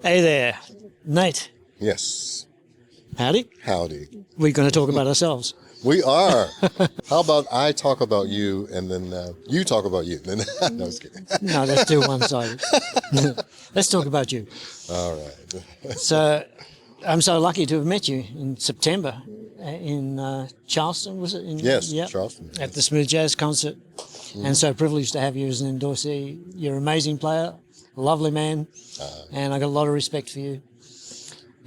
Hey there, Nate. Yes. Howdy. Howdy. We're going to talk about ourselves. We are. How about I talk about you and then you talk about you? No, I was kidding. No, that's too one-sided. Let's talk about you. All right. So, I'm so lucky to have met you in September in Charleston, was it? Yes, Yep. Charleston. At the Smooth Jazz concert. And so privileged to have you as an endorsee. You're an amazing player, a lovely man, and I got a lot of respect for you.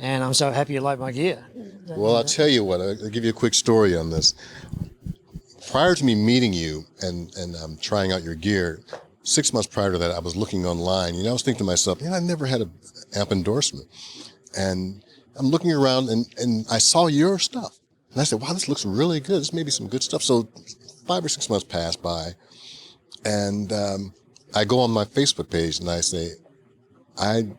And I'm so happy you like my gear. Well, I'll tell you what. I'll give you a quick story on this. Prior to me meeting you and trying out your gear, 6 months prior to that, I was looking online. I was thinking to myself, I never had an amp endorsement. And I'm looking around and I saw your stuff. And I said, wow, this looks really good. This may be some good stuff. So 5 or 6 months passed by. And I go on my Facebook page and I say, I've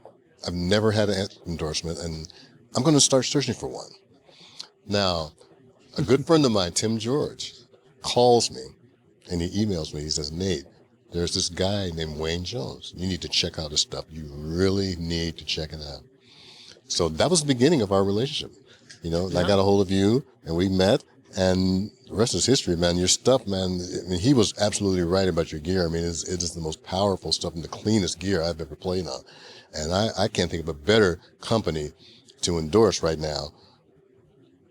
never had an endorsement and I'm going to start searching for one. Now, a good friend of mine, Tim George, calls me and he emails me. He says, Nate, there's this guy named Wayne Jones. You need to check out his stuff. You really need to check it out. So that was the beginning of our relationship. And I got a hold of you and we met. And the rest is history, man. Your stuff, man, he was absolutely right about your gear. It is the most powerful stuff and the cleanest gear I've ever played on. And I can't think of a better company to endorse right now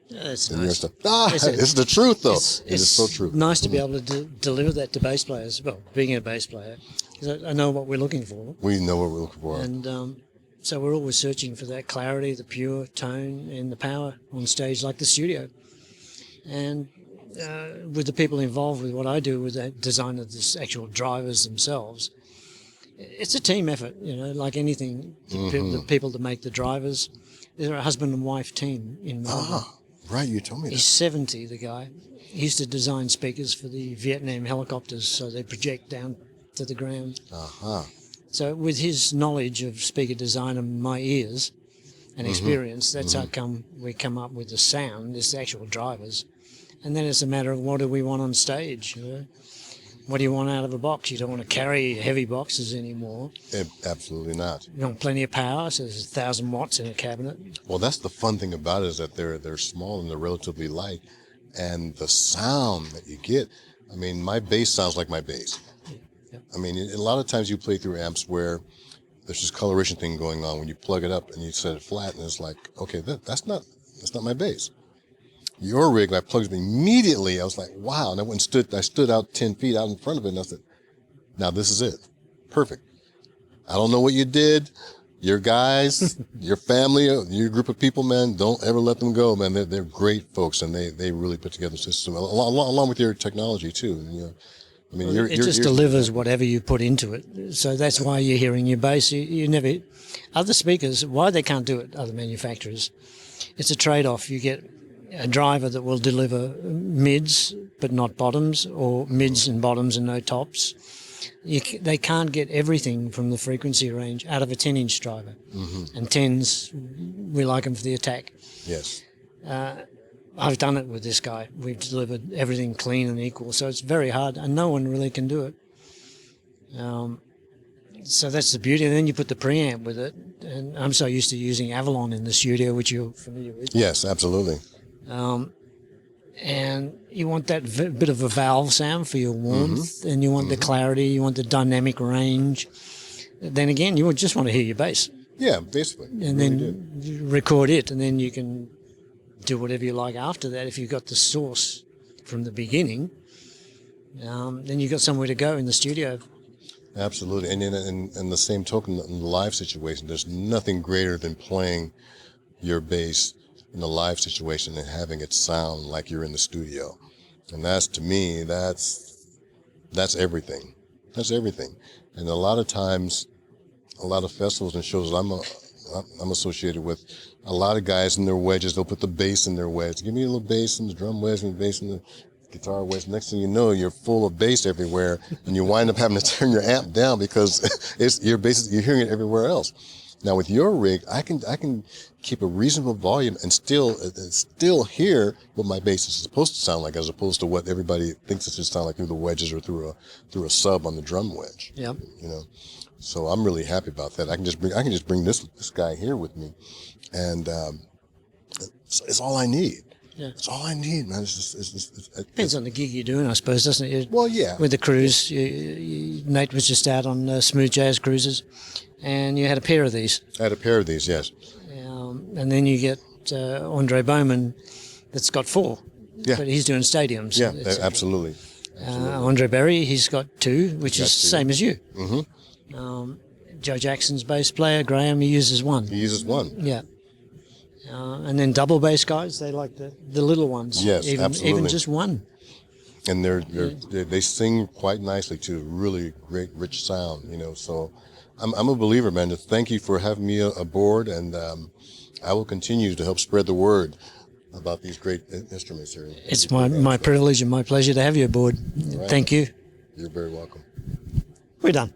than your stuff. It's the truth, though. It is so true. Nice to be able to deliver that to bass players. Well, being a bass player, 'cause I know what we're looking for. We know what we're looking for. And so we're always searching for that clarity, the pure tone, and the power on stage, like the studio. And with the people involved with what I do with the design of the actual drivers themselves, it's a team effort, like anything. The people that make the drivers, they're a husband and wife team in Melbourne. Right, you told me that. He's 70, the guy. He used to design speakers for the Vietnam helicopters so they project down to the ground. So with his knowledge of speaker design and my ears and experience, that's how come we come up with the sound, it's the actual drivers. And then it's a matter of what do we want on stage, What do you want out of a box? You don't want to carry heavy boxes anymore. Absolutely not. You want plenty of power, so there's 1,000 watts in a cabinet. Well, that's the fun thing about it is that they're small and they're relatively light. And the sound that you get, my bass sounds like my bass. Yep. A lot of times you play through amps where there's this coloration thing going on when you plug it up and you set it flat and it's like, okay, that's not my bass. Your rig, I plugged it immediately. I was like, wow. And I stood out 10 feet out in front of it and I said, now this is it. Perfect. I don't know what you did. Your guys, your family, your group of people, man, don't ever let them go, man. They're great folks and they really put together a system along with your technology too. It just delivers whatever you put into it. So that's why you're hearing your bass. You never, other speakers, why they can't do it, other manufacturers, it's a trade-off. You get a driver that will deliver mids but not bottoms, or mids and bottoms and no tops. They can't get everything from the frequency range out of a 10-inch driver. And 10s, we like them for the attack. Yes. I've done it with this guy. We've delivered everything clean and equal, so it's very hard, and no one really can do it. So that's the beauty. And then you put the preamp with it, and I'm so used to using Avalon in the studio, which you're familiar with. Yes, absolutely. And you want that bit of a valve sound for your warmth, and you want the clarity, you want the dynamic range. Then again, you would just want to hear your bass. Yeah, basically. And then you record it, and then you can do whatever you like after that. If you've got the source from the beginning, then you've got somewhere to go in the studio. Absolutely. And in the same token, in the live situation, there's nothing greater than playing your bass in a live situation and having it sound like you're in the studio. And that's, to me, that's everything. That's everything. And a lot of times, a lot of festivals and shows I'm associated with, a lot of guys in their wedges, they'll put the bass in their wedge. Give me a little bass in the drum wedge and bass in the guitar wedge. Next thing you know, you're full of bass everywhere, and you wind up having to turn your amp down because you're hearing it everywhere else. Now with your rig, I can keep a reasonable volume and still hear what my bass is supposed to sound like, as opposed to what everybody thinks it should sound like through the wedges or through a sub on the drum wedge. Yeah. So I'm really happy about that. I can just bring this guy here with me, and it's all I need. Yeah. It's all I need, man. Depends on the gig you're doing, I suppose, doesn't it? Well, yeah. With the cruise, Nate was just out on Smooth Jazz Cruises, and you had a pair of these. I had a pair of these, yes. And then you get Andre Bowman that's got 4. Yeah. But he's doing stadiums. Yeah, absolutely. Andre Berry, he's got 2, which is the same as you. Mm-hmm. Joe Jackson's bass player, Graham, he uses 1. He uses 1. Yeah. And then double bass guys, they like the little ones. Yes, absolutely. Even just 1. And they sing quite nicely too. Really great, rich sound. So I'm a believer, man. Thank you for having me aboard, and I will continue to help spread the word about these great instruments here. It's my privilege and my pleasure to have you aboard. Right. Thank you. You're very welcome. We're done.